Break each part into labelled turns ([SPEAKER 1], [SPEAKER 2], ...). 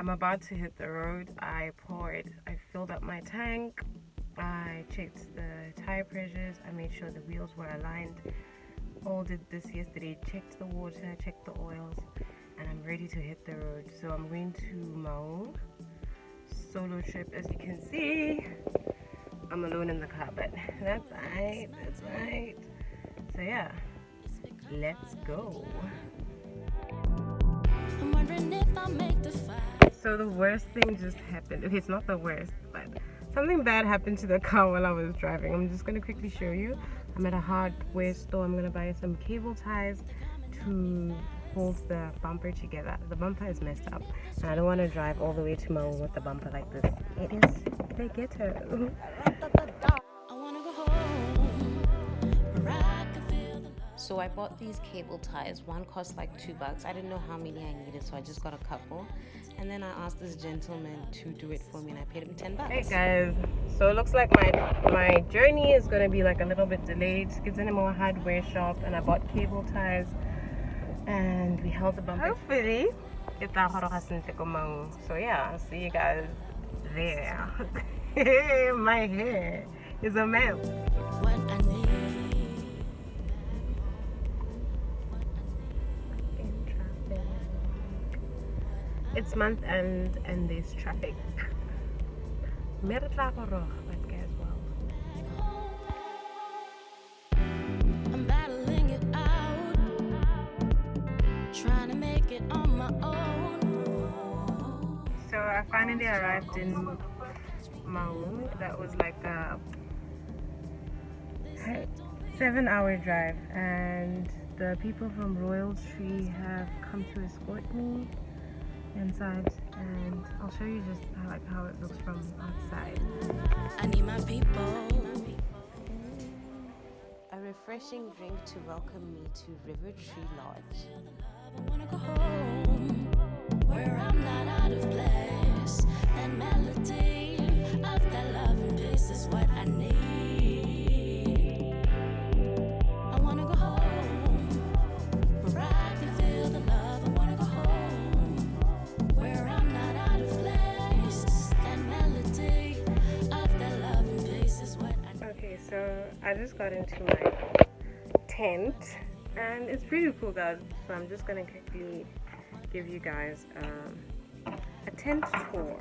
[SPEAKER 1] I'm about to hit the road. I filled up my tank. I checked the tire pressures. I made sure the wheels were aligned. All did this yesterday. Checked the water, checked the oils, and I'm ready to hit the road. So I'm going to Maun. Solo trip, as you can see. I'm alone in the car, but that's right. That's right. So yeah, let's go. I'm wondering if I'll make the fight. So the worst thing just happened. Okay, it's not the worst, but something bad happened to the car while I was driving. I'm just gonna quickly show you. I'm at a hardware store. I'm gonna buy some cable ties to hold the bumper together. The bumper is messed up, and I don't want to drive all the way to Maun with the bumper like this. It is the ghetto. So I bought these cable ties. One cost like $2. I didn't know how many I needed, so I just got a couple. And then I asked this gentleman to do it for me, and I paid him $10. Hey guys, so it looks like my journey is gonna be like a little bit delayed. It's in a more hardware shop, and I bought cable ties, and we held the bumper. Hopefully, it's so yeah, I'll see you guys there. My hair is a mess. What I need. It's month end and there's traffic. But guess well. I'm battling it out, trying to make it on my own. So I finally arrived in Maun. That was like a 7-hour drive, and the people from Royal Tree have come to escort me inside, and I'll show you just how it looks from outside. I need my people. A refreshing drink to welcome me to River Tree Lodge. I wanna go home, where I'm not out of place. That melody of that love and peace is what I need. I wanna go home, where I can feel the love. I wanna go home, where I'm not out of place. That melody of that love and peace is what I need. Okay, so I just got into my tent, and it's pretty cool, guys. So I'm just gonna quickly give you guys a tent tour.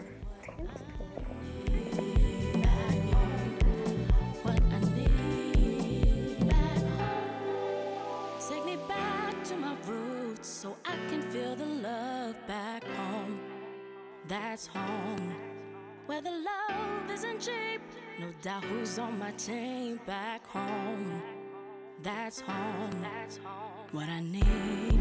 [SPEAKER 1] Take me back to my roots so I can feel the love back home. That's home, where the love isn't cheap. No doubt who's on my team. Back home, that's home. What I need.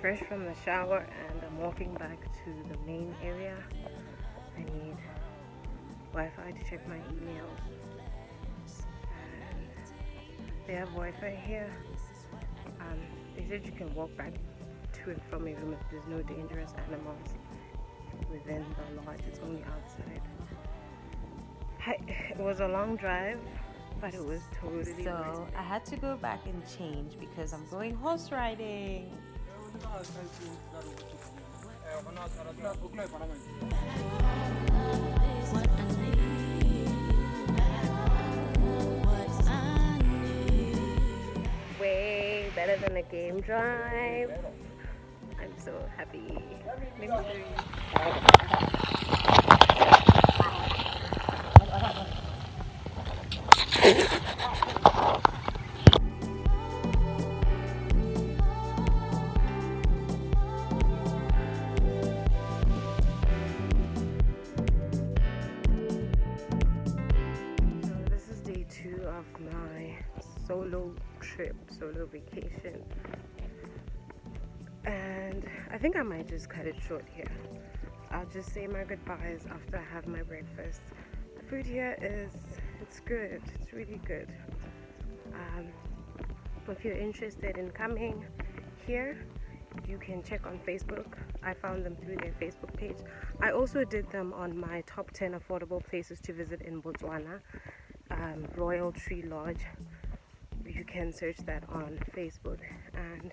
[SPEAKER 1] Fresh from the shower, and I'm walking back to the main area. I need Wi-Fi to check my emails, and they have Wi-Fi here. They said you can walk back to and from your room if there's no dangerous animals within the lodge. It's only outside. It was a long drive, but it was totally so I had to go back and change because I'm going horse riding. Way better than a game drive. I'm so happy. Of my solo trip, solo vacation, and I think I might just cut it short here. I'll just say my goodbyes after I have my breakfast. The food here it's good. It's really good. If you're interested in coming here, you can check on Facebook. I found them through their Facebook page. I also did them on my top 10 affordable places to visit in Botswana. Royal Tree Lodge. You can search that on Facebook and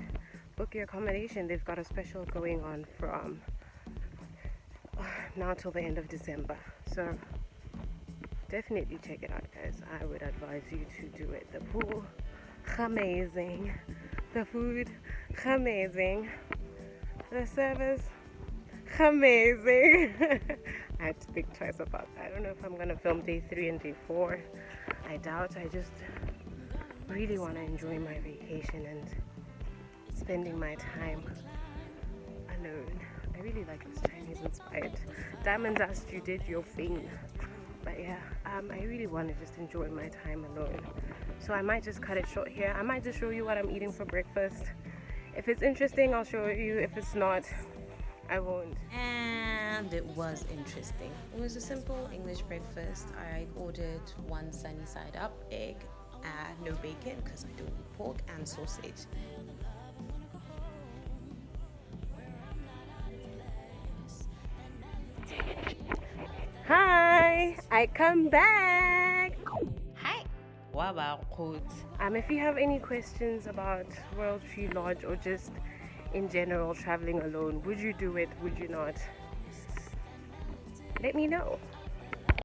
[SPEAKER 1] book your accommodation. They've got a special going on from now till the end of December. So definitely check it out, guys. I would advise you to do it. The pool, amazing. The food, amazing. The service, amazing. I had to think twice about that. I don't know if I'm gonna film day 3 and day 4. I doubt. I just really want to enjoy my vacation and spending my time alone. I really like this Chinese inspired. Diamonds asked, you did your thing. But yeah, I really want to just enjoy my time alone. So I might just cut it short here. I might just show you what I'm eating for breakfast. If it's interesting, I'll show you. If it's not, I won't. And it was interesting. It was a simple English breakfast. I ordered 1 sunny side up egg, no bacon because I don't eat pork, and sausage. Hi, I come back. Hi. What about quote? If you have any questions about Royal Tree Lodge or just in general traveling alone, would you do it? Would you not? Let me know.